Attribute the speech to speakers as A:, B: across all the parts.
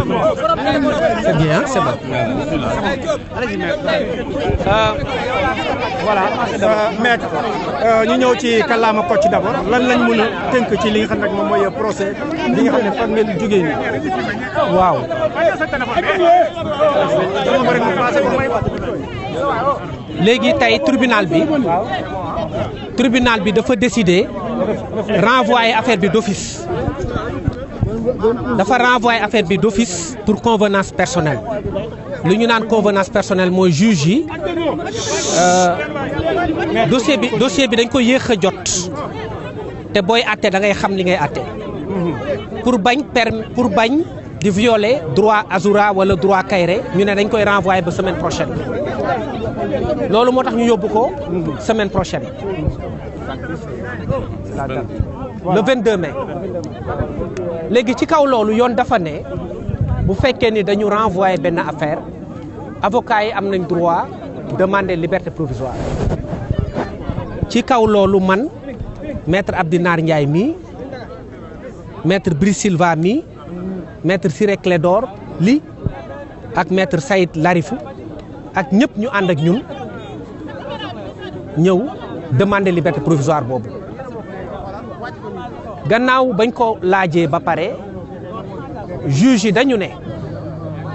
A: C'est bien, c'est bon.
B: Voilà maître ñu ñëw ci kàllaama Kocc d'abord lan lañ mën a tënk ci li nga xam ne moom mooy procès li nga xam ne fan ngeen jógee nii.
A: waaw. léegi tey tribunal bi dafa décider renvoyer affaire bi d'office. dafa renvoyer affaire bi d'office pour convenance personnelle lu ñu naan convenance personnelle mooy juge yi dossier bi dañ ko yéex a jot te booy àtte da ngay xam li ngay àtte pour bañ di violer droit Azoura wala droit Kairé ñu ne dañ koy renvoyer ba semaine prochaine loolu moo tax ñu yóbbu ko semaine prochaine le 22 mai léegi ci kaw loolu yoon dafa ne bu fekkee ni dañu renvoyer benn affaire avocats yi am nañ droit demander liberté provisoire ci kaw loolu man maître Abdinar Ndiaye mii maître Brice Silva mii maître Ciré Clédor Ly ak maître Saïd Larifou ak ñëpp ñu ànd ak ñun ñëw demander liberté provisoire boobu gannaaw bañ ko laajee ba pare juge yi dañu ne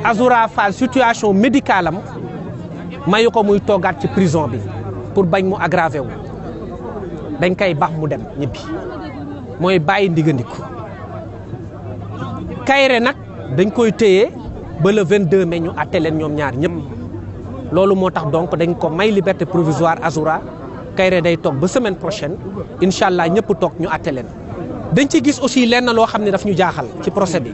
A: Azoura Fall situation médicale am mayu ko muy toogaat ci prison bi pour bañ mu aggravé wu dañ koy bax mu dem ñibbi mooy bàyyi ndigandiku Kairé nag dañ koy téye ba le 22 mai ñu àtte leen ñoom ñaar ñëpp loolu moo tax donc dañ ko may liberté provisoire Azoura Kairé day toog ba semaine prochaine incha allah ñëpp toog ñu àtte leen dañ ci gis aussi lenn loo xam ne daf ñu jaaxal ci procès bi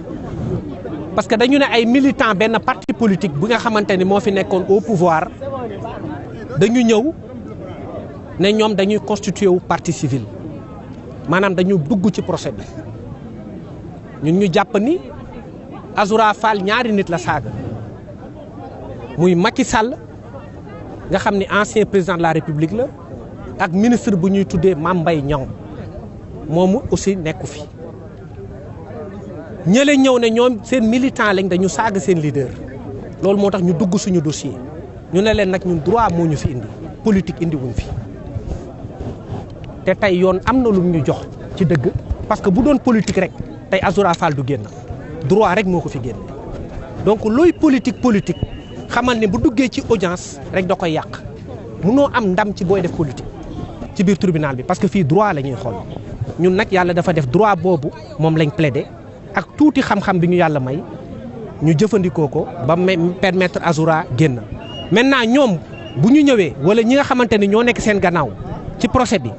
A: parce que dañu ne ay militants benn parti politique bi nga xamante ni moo fi nekkoon au pouvoir dañu ñëw ne ñoom dañuy constitué wu partie civile maanaam dañu dugg ci procès bi ñun ñu jàpp ni Azoura Fall ñaari nit la saaga muy Macky Sall nga xam ni ancien président de la République la ak ministre bu ñuy tuddee Mame Mbaye Niang moomu aussi nekku fi ñële ñëw ne ñoom seen militant lañ dañu saaga seen leader loolu moo tax ñu dugg suñu dossier ñu ne leen nag ñun droit moo ñu fi indi politique indi wuñ fi te tey yoon am na lu ñu jox ci dëgg parce que bu doon politique rek tey Azoura Fall du génn droit rek moo ko fi génn donc looy politique xamal ne bu duggee ci audience rek da koy yàq munoo am ndam ci booy def politique ci biir tribunal bi parce que fii droit la ñuy xool ñun nag yàlla dafa def droit boobu moom lañ plaider ak tuuti xam-xam bi ñu yàlla may ñu jëfandikoo ko ba permettre Azoura génn maintenant ñoom bu ñu ñëwee wala ñi nga xamante ni ñoo nekk seen gannaaw ci procès bi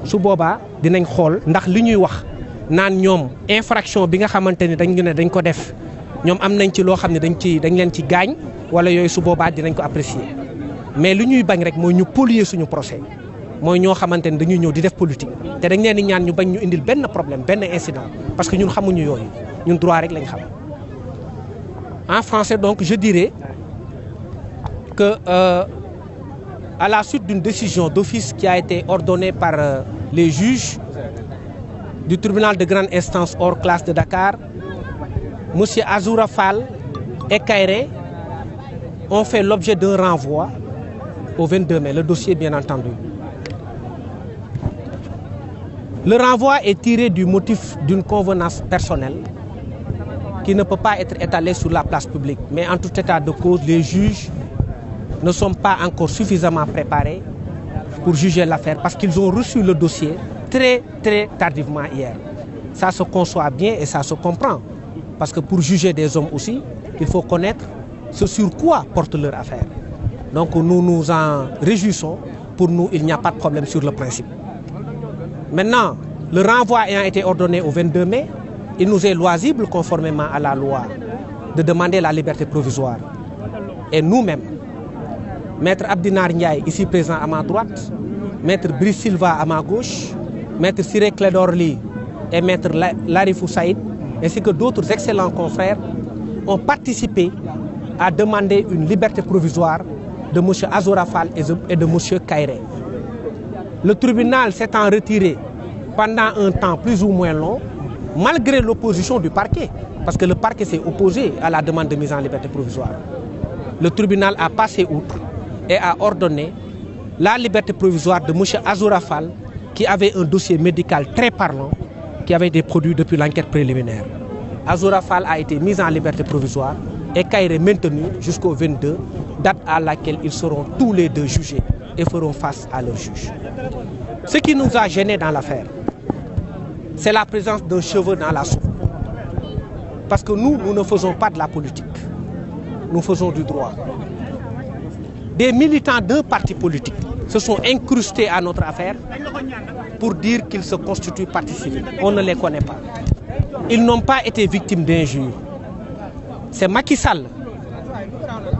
A: su boobaa dinañ xool ndax li ñuy wax naan ñoom infraction bi nga xamante ni dañ ko def ñoom am nañ ci loo xam ne dañ leen ci gaañ wala yooyu su boobaa dinañ ko apprécier mais li ñuy bañ rek mooy ñu polluer suñu procès mooy ñoo xamante ni dañuy ñëw di def politique te dañ leen di ñaan ñu bañ ñu indil benn problème benn incident parce que ñun xamuñu yooyu ñun droit rek lañ xam en français donc je dirais que à la suite d'une décision d'office qui a été ordonnée par les juges du tribunal de grande instance hors classe de Dakar, monsieur Azoura Fall et Kairé ont fait l'objet d'un renvoi au 22 mai, le dossier bien entendu. Le renvoi est tiré du motif d'une convenance personnelle qui ne peut pas être étalée sur la place publique. Mais en tout état de cause, les juges ne sont pas encore suffisamment préparés pour juger l'affaire parce qu'ils ont reçu le dossier très tardivement hier. Ça se conçoit bien et ça se comprend. Parce que pour juger des hommes aussi, il faut connaître ce sur quoi porte leur affaire. Donc nous nous en réjouissons. Pour nous, il n'y a pas de problème sur le principe. Maintenant, le renvoi ayant été ordonné au 22 mai, il nous est loisible, conformément à la loi, de demander la liberté provisoire. Et nous-mêmes, Maître Abdinar Ndiaye, ici présent à ma droite, Maître Brice Silva à ma gauche, Maître Ciré Clédor Ly et Maître Larifou Saïd, ainsi que d'autres excellents confrères, ont participé à demander une liberté provisoire de M. Azoura Fall et de M. Kairé. Le tribunal s'étant retiré pendant un temps plus ou moins long, malgré l'opposition du parquet, parce que le parquet s'est opposé à la demande de mise en liberté provisoire. Le tribunal a passé outre et a ordonné la liberté provisoire de M. Azoura Fall, qui avait un dossier médical très parlant, qui avait été produit depuis l'enquête préliminaire. Azoura Fall a été mis en liberté provisoire et Kairé maintenu jusqu'au 22, date à laquelle ils seront tous les deux jugés et feront face à leur juge. Ce qui nous a gênés dans l'affaire, c'est la présence d'un cheveu dans la soupe. Parce que nous ne faisons pas de la politique. Nous faisons du droit. Des militants d'un parti politique se sont incrustés à notre affaire pour dire qu'ils se constituent partie civile. On ne les connaît pas. Ils n'ont pas été victimes d'injures. C'est Macky Sall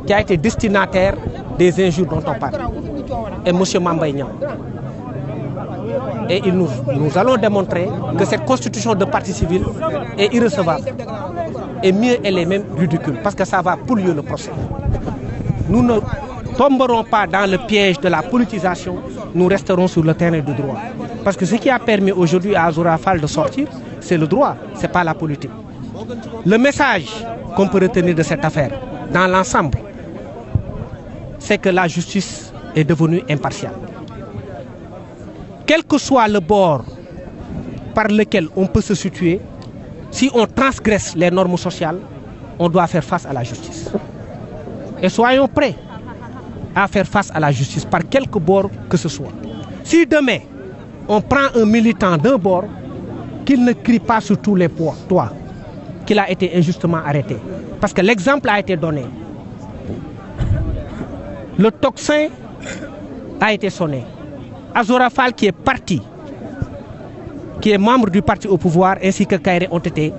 A: qui a été destinataire des injures dont on parle. Et M. Mamba Niang. Et nous allons démontrer que cette constitution de partie civile est irrecevable. Et mieux, elle est même ridicule, parce que ça va polluer le procès. Nous ne tomberons pas dans le piège de la politisation, nous resterons sur le terrain du droit. Parce que ce qui a permis aujourd'hui à Azoura Fall de sortir, c'est le droit, ce n'est pas la politique. Le message qu'on peut retenir de cette affaire, dans l'ensemble, c'est que la justice est devenue impartiale. Quel que soit le bord par lequel on peut se situer, si on transgresse les normes sociales, on doit faire face à la justice. Et soyons prêts à faire face à la justice par quelque bord que ce soit. Si demain, on prend un militant d'un bord, qu'il ne crie pas sur tous les toits qu'il a été injustement arrêté. Parce que l'exemple a été donné. Le tocsin a été sonné. Azoura Fall qui est parti, qui est membre du parti au pouvoir, ainsi que Kairé ont été